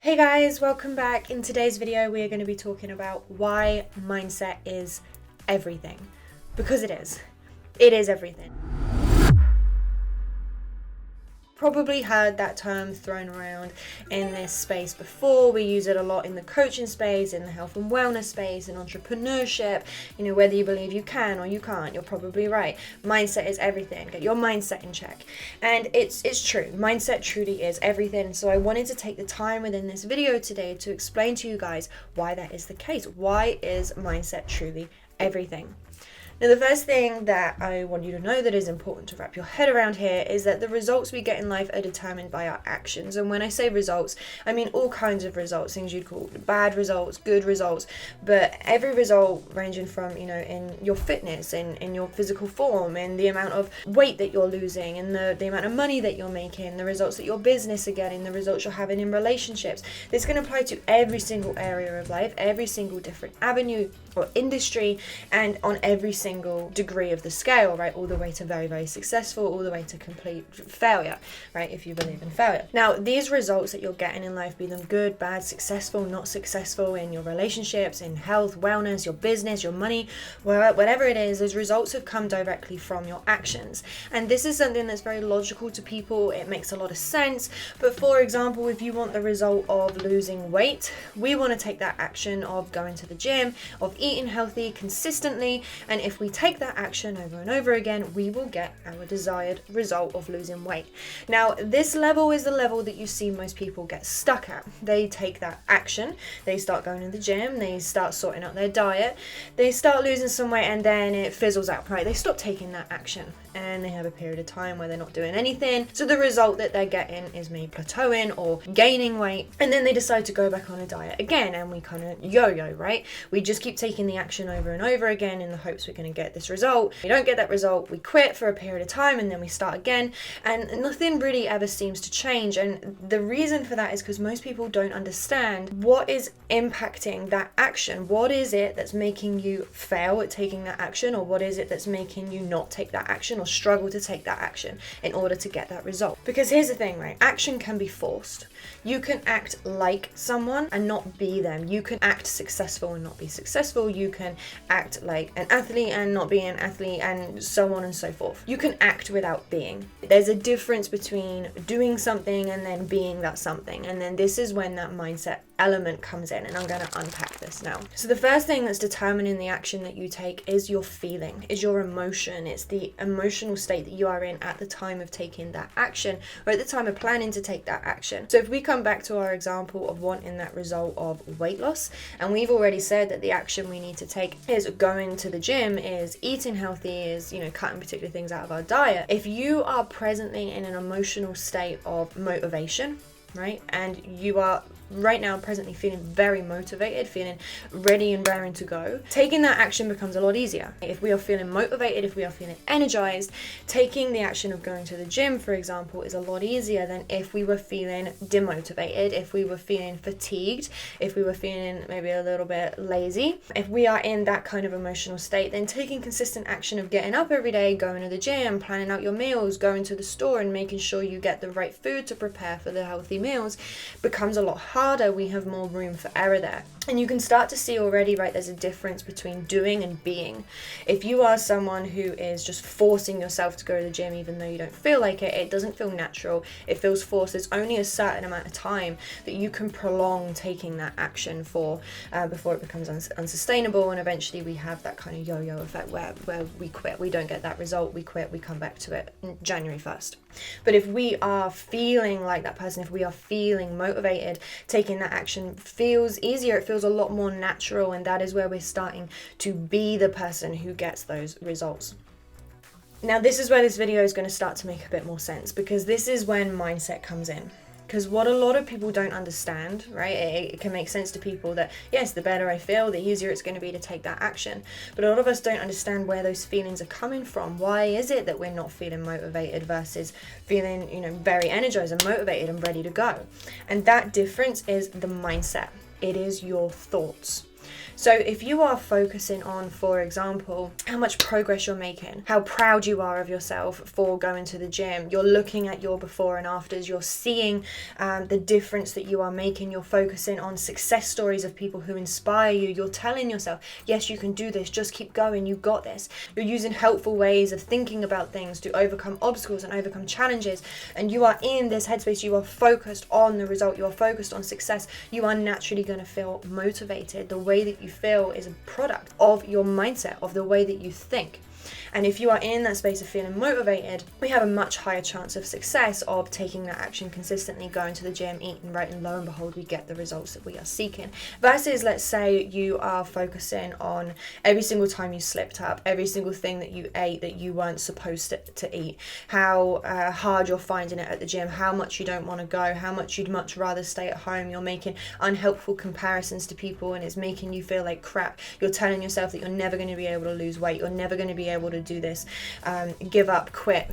Hey guys, welcome back. In today's video, we are going to be talking about why mindset is everything. Because it is. It is everything. Probably heard that term thrown around in this space before. We use it a lot in the coaching space, in the health and wellness space, in entrepreneurship. You know, whether you believe you can or you can't, you're probably right. Mindset is everything. Get your mindset in check. And it's true. Mindset truly is everything. So I wanted to take the time within this video today to explain to you guys why that is the case. Why is mindset truly everything? Now, the first thing that I want you to know that is important to wrap your head around here is that the results we get in life are determined by our actions. And when I say results, I mean all kinds of results, things you'd call bad results, good results, but every result ranging from, in your fitness, in your physical form, in the amount of weight that you're losing, and the amount of money that you're making, the results that your business are getting, the results you're having in relationships. This can apply to every single area of life, every single different avenue or industry, and on every single degree of the scale, right? All the way to very, very successful, all the way to complete failure, right? If you believe in failure. Now, these results that you're getting in life, be them good, bad, successful, not successful, in your relationships, in health, wellness, your business, your money, whatever it is, those results have come directly from your actions. And this is something that's very logical to people. It makes a lot of sense. But for example, if you want the result of losing weight, we want to take that action of going to the gym, of eating healthy consistently, and if we take that action over and over again, we will get our desired result of losing weight. Now, this level is the level that you see most people get stuck at. They take that action, they start going to the gym, they start sorting out their diet, they start losing some weight, and then it fizzles out, right? They stop taking that action and they have a period of time where they're not doing anything. So the result that they're getting is maybe plateauing or gaining weight, and then they decide to go back on a diet again, and we kind of yo-yo, right? We just keep taking the action over and over again in the hopes we're going to get this result. We don't get that result, we quit for a period of time, and then we start again, and nothing really ever seems to change. And the reason for that is because most people don't understand what is impacting that action. What is it that's making you fail at taking that action, or what is it that's making you not take that action or struggle to take that action in order to get that result? Because here's the thing, right? Action can be forced. You can act like someone and not be them. You can act successful and not be successful. You can act like an athlete and not be an athlete, and so on and so forth. You can act without being. There's a difference between doing something and then being that something. And then this is when that mindset element comes in, and I'm going to unpack this now. So the first thing that's determining the action that you take is your feeling, is your emotion. It's the emotional state that you are in at the time of taking that action, or at the time of planning to take that action. So if we come back to our example of wanting that result of weight loss, and we've already said that the action we need to take is going to the gym, is eating healthy, is cutting particular things out of our diet. If you are presently in an emotional state of motivation, right, and you are right now presently feeling very motivated, feeling ready and raring to go, taking that action becomes a lot easier. If we are feeling motivated, if we are feeling energized, taking the action of going to the gym, for example, is a lot easier than if we were feeling demotivated, if we were feeling fatigued, if we were feeling maybe a little bit lazy. If we are in that kind of emotional state, then taking consistent action of getting up every day, going to the gym, planning out your meals, going to the store and making sure you get the right food to prepare for the healthy meals becomes a lot harder. We have more room for error there. And you can start to see already, right, there's a difference between doing and being. If you are someone who is just forcing yourself to go to the gym even though you don't feel like it, it doesn't feel natural, it feels forced. There's only a certain amount of time that you can prolong taking that action for before it becomes unsustainable, and eventually we have that kind of yo-yo effect where we quit, we don't get that result, we quit, we come back to it January 1st. But if we are feeling like that person, if we are feeling motivated, taking that action feels easier, it feels a lot more natural, and that is where we're starting to be the person who gets those results. Now, this is where this video is going to start to make a bit more sense, because this is when mindset comes in. Because what a lot of people don't understand, right, it can make sense to people that, yes, the better I feel, the easier it's going to be to take that action. But a lot of us don't understand where those feelings are coming from. Why is it that we're not feeling motivated versus feeling, very energized and motivated and ready to go? And that difference is the mindset. It is your thoughts. So if you are focusing on, for example, how much progress you're making, how proud you are of yourself for going to the gym, you're looking at your before and afters, you're seeing the difference that you are making, you're focusing on success stories of people who inspire you, you're telling yourself, yes, you can do this, just keep going, you got this. You're using helpful ways of thinking about things to overcome obstacles and overcome challenges, and you are in this headspace, you are focused on the result, you are focused on success, you are naturally going to feel motivated. The way that you feel is a product of your mindset, of the way that you think. And if you are in that space of feeling motivated, we have a much higher chance of success of taking that action consistently, going to the gym, eating right, and lo and behold, we get the results that we are seeking. Versus, let's say you are focusing on every single time you slipped up, every single thing that you ate that you weren't supposed to eat, how hard you're finding it at the gym, how much you don't want to go, how much you'd much rather stay at home. You're making unhelpful comparisons to people and it's making you feel like crap. You're telling yourself that you're never going to be able to lose weight, you're never going to be able to do this, give up, quit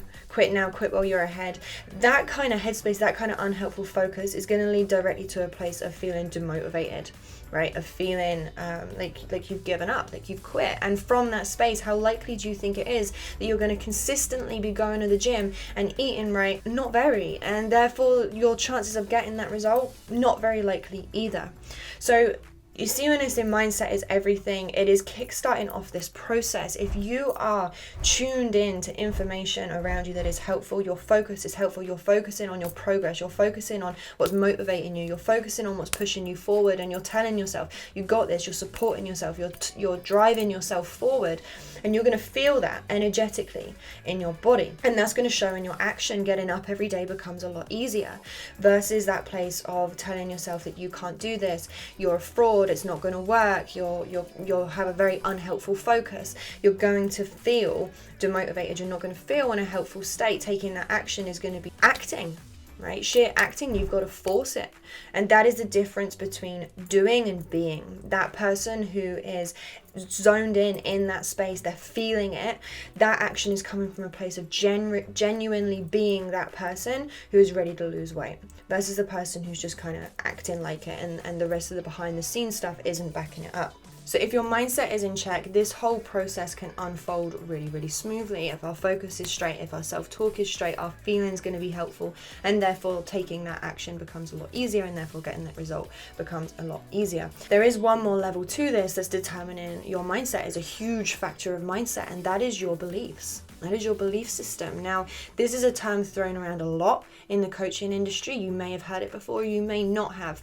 now, quit while you're ahead. That kind of headspace, that kind of unhelpful focus is going to lead directly to a place of feeling demotivated, right? Of feeling like you've given up, like you've quit. And from that space, how likely do you think it is that you're going to consistently be going to the gym and eating right? Not very. And therefore your chances of getting that result, not very likely either. So you see, when it's in mindset is everything, it is kickstarting off this process. If you are tuned in to information around you that is helpful, your focus is helpful, you're focusing on your progress, you're focusing on what's motivating you, you're focusing on what's pushing you forward, and you're telling yourself, you got this, you're supporting yourself, you're driving yourself forward, and you're going to feel that energetically in your body. And that's going to show in your action. Getting up every day becomes a lot easier versus that place of telling yourself that you can't do this, you're a fraud, it's not going to work, you'll have a very unhelpful focus, you're going to feel demotivated, you're not going to feel in a helpful state. Taking that action is going to be acting, right? Sheer acting, you've got to force it. And that is the difference between doing and being. That person who is zoned in that space, they're feeling it, that action is coming from a place of genuinely being that person who is ready to lose weight, versus the person who's just kind of acting like it, and the rest of the behind the scenes stuff isn't backing it up. So if your mindset is in check, this whole process can unfold really, really smoothly. If our focus is straight, if our self-talk is straight, our feeling's going to be helpful, and therefore taking that action becomes a lot easier, and therefore getting that result becomes a lot easier. There is one more level to this that's determining your mindset, is a huge factor of mindset, and that is your beliefs. That is your belief system. Now, this is a term thrown around a lot in the coaching industry. You may have heard it before, you may not have.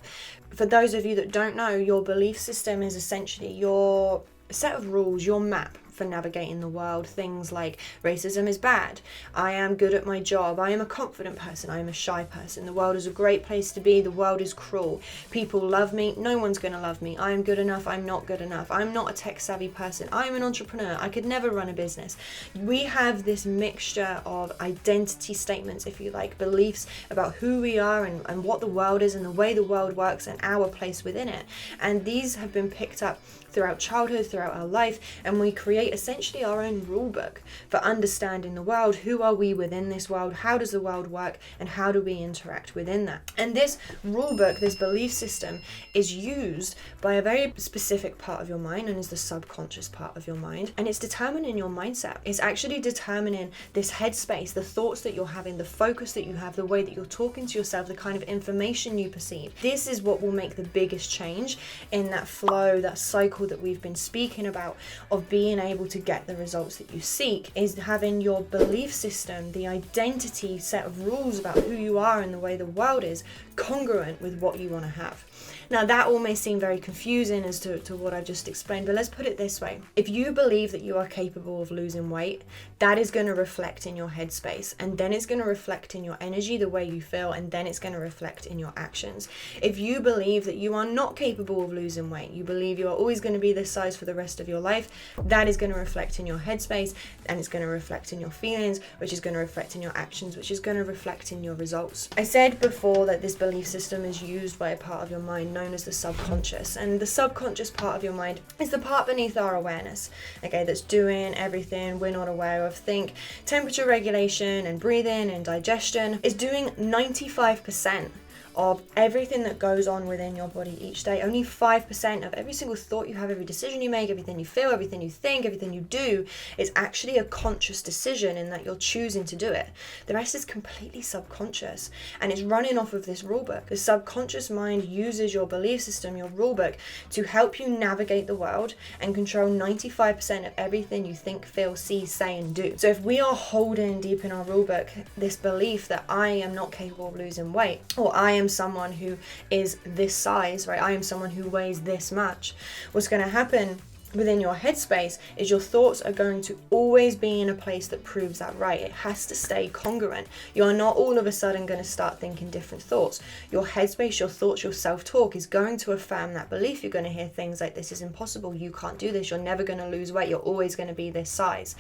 For those of you that don't know, your belief system is essentially your set of rules, your map for navigating the world. Things like racism is bad, I am good at my job, I am a confident person, I am a shy person, the world is a great place to be, the world is cruel, people love me, no one's going to love me, I am good enough, I'm not good enough, I'm not a tech savvy person, I'm an entrepreneur, I could never run a business. We have this mixture of identity statements, if you like, beliefs about who we are and what the world is and the way the world works and our place within it. And these have been picked up throughout childhood, throughout our life, and we create essentially our own rule book for understanding the world. Who are we within this world? How does the world work? And how do we interact within that? And this rule book, this belief system, is used by a very specific part of your mind, and is the subconscious part of your mind. And it's determining your mindset. It's actually determining this headspace, the thoughts that you're having, the focus that you have, the way that you're talking to yourself, the kind of information you perceive. This is what will make the biggest change in that flow, that cycle that we've been speaking about, of being able to get the results that you seek, is having your belief system, the identity set of rules about who you are and the way the world is, congruent with what you want to have. Now, that all may seem very confusing as to what I just explained, but let's put it this way. If you believe that you are capable of losing weight, that is going to reflect in your headspace, and then it's going to reflect in your energy, the way you feel, and then it's going to reflect in your actions. If you believe that you are not capable of losing weight, you believe you are always going to be this size for the rest of your life, that is going to reflect in your headspace, and it's going to reflect in your feelings, which is going to reflect in your actions, which is going to reflect in your results. I said before that this belief system is used by a part of your mind known as the subconscious, and the subconscious part of your mind is the part beneath our awareness, okay, that's doing everything we're not aware of. Think temperature regulation and breathing and digestion is doing 95% of everything that goes on within your body each day. Only 5% of every single thought you have, every decision you make, everything you feel, everything you think, everything you do is actually a conscious decision in that you're choosing to do it. The rest is completely subconscious, and it's running off of this rule book. The subconscious mind uses your belief system, your rule book, to help you navigate the world and control 95% of everything you think, feel, see, say, and do. So if we are holding deep in our rule book this belief that I am not capable of losing weight, or I am someone who is this size, right? I am someone who weighs this much. What's going to happen within your headspace is your thoughts are going to always be in a place that proves that right. It has to stay congruent. You're not all of a sudden going to start thinking different thoughts. Your headspace, your thoughts, your self-talk is going to affirm that belief. You're going to hear things like, this is impossible, you can't do this, you're never going to lose weight, you're always going to be this size.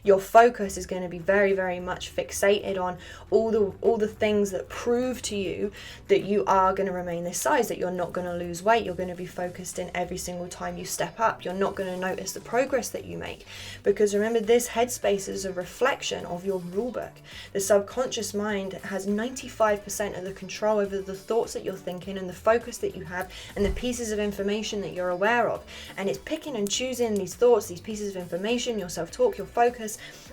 Your focus is going to be very, very much fixated on all the things that prove to you that you are going to remain this size, that you're not going to lose weight. You're going to be focused in every single time you step up. You're not going to notice the progress that you make, because remember, this headspace is a reflection of your rule book. The subconscious mind has 95% of the control over the thoughts that you're thinking and the focus that you have and the pieces of information that you're aware of. And it's picking and choosing these thoughts, these pieces of information, your self-talk, your focus,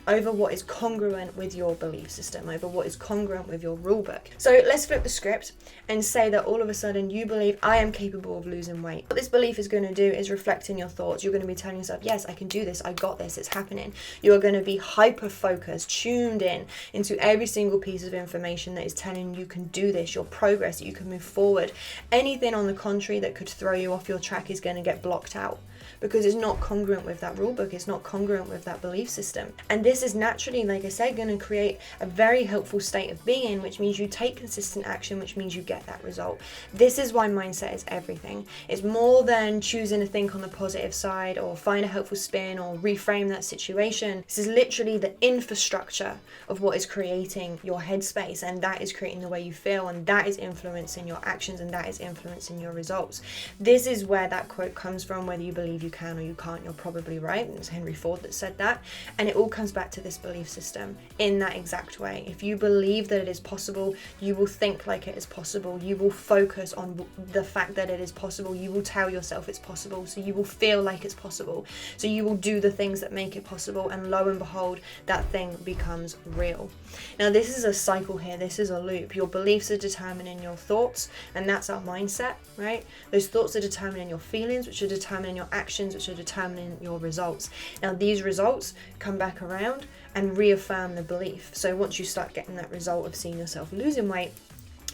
over what is congruent with your belief system, over what is congruent with your rule book. So let's flip the script and say that all of a sudden you believe, I am capable of losing weight. What this belief is going to do is reflect in your thoughts. You're going to be telling yourself, yes, I can do this, I got this, it's happening. You're going to be hyper focused, tuned in into every single piece of information that is telling you can do this, your progress, that you can move forward. Anything on the contrary that could throw you off your track is going to get blocked out, because it's not congruent with that rule book, it's not congruent with that belief system. And this is naturally, like I said, going to create a very helpful state of being, which means you take consistent action, which means you get that result. This is why mindset is everything. It's more than choosing to think on the positive side or find a helpful spin or reframe that situation. This is literally the infrastructure of what is creating your headspace, and that is creating the way you feel, and that is influencing your actions, and that is influencing your results. This is where that quote comes from. Whether you believe you can or you can't, you're probably right. It was Henry Ford that said that. And it all comes back to this belief system in that exact way. If you believe that it is possible, you will think like it is possible. You will focus on the fact that it is possible. You will tell yourself it's possible. So you will feel like it's possible. So you will do the things that make it possible. And lo and behold, that thing becomes real. Now, this is a cycle here. This is a loop. Your beliefs are determining your thoughts, and that's our mindset, right? Those thoughts are determining your feelings, which are determining your actions, which are determining your results. Now, these results come back around and reaffirm the belief. So once you start getting that result of seeing yourself losing weight,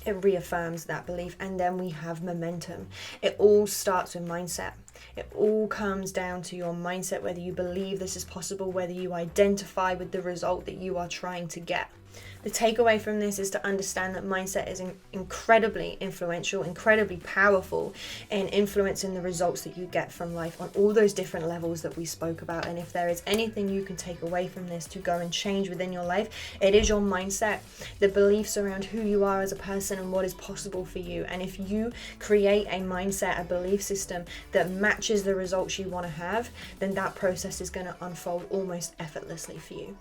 it reaffirms that belief, and then we have momentum. It all starts with mindset. It all comes down to your mindset, whether you believe this is possible, whether you identify with the result that you are trying to get. The takeaway from this is to understand that mindset is incredibly influential, incredibly powerful in influencing the results that you get from life on all those different levels that we spoke about. And if there is anything you can take away from this to go and change within your life, it is your mindset, the beliefs around who you are as a person and what is possible for you. And if you create a mindset, a belief system that matches the results you want to have, then that process is going to unfold almost effortlessly for you.